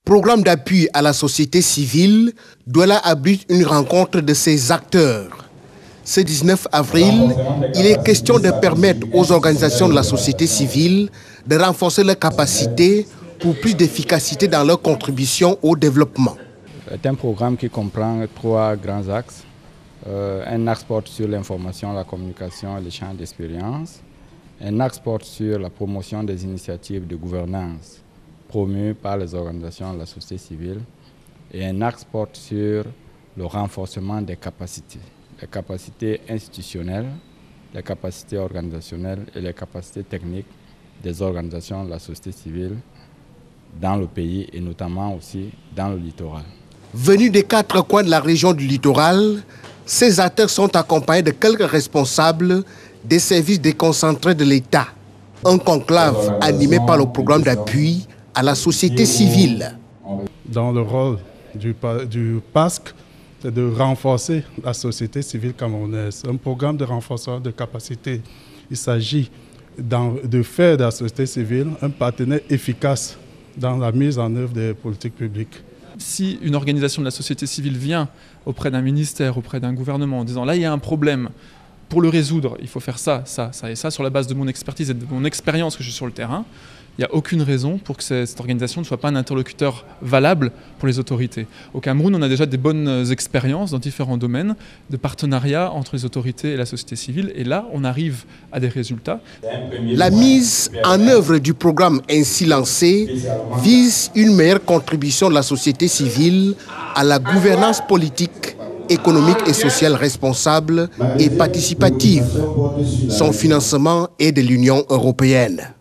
Programme d'appui à la société civile, Douala abrite une rencontre de ses acteurs. Ce 19 avril, il est question de permettre aux organisations de la société civile de renforcer leurs capacités pour plus d'efficacité dans leur contribution au développement. C'est un programme qui comprend 3 grands axes. Un axe porte sur l'information, la communication et l'échange d'expériences. Un axe porte sur la promotion des initiatives de gouvernance promues par les organisations de la société civile. Et un axe porte sur le renforcement des capacités. Les capacités institutionnelles, les capacités organisationnelles et les capacités techniques des organisations de la société civile dans le pays et notamment aussi dans le littoral. Venus des 4 coins de la région du littoral, ces acteurs sont accompagnés de quelques responsables des services déconcentrés de l'État. Un conclave animé par le programme d'appui à la société civile. Dans le rôle du PASC, c'est de renforcer la société civile camerounaise. Un programme de renforcement de capacité. Il s'agit de faire de la société civile un partenaire efficace dans la mise en œuvre des politiques publiques. Si une organisation de la société civile vient auprès d'un ministère, auprès d'un gouvernement en disant « là, il y a un problème, pour le résoudre, il faut faire ça, ça, ça et ça, sur la base de mon expertise et de mon expérience que j'ai sur le terrain », il n'y a aucune raison pour que cette organisation ne soit pas un interlocuteur valable pour les autorités. Au Cameroun, on a déjà des bonnes expériences dans différents domaines de partenariat entre les autorités et la société civile. Et là, on arrive à des résultats. La mise en œuvre du programme ainsi lancé vise une meilleure contribution de la société civile à la gouvernance politique, économique et sociale responsable et participative. Son financement est de l'Union européenne.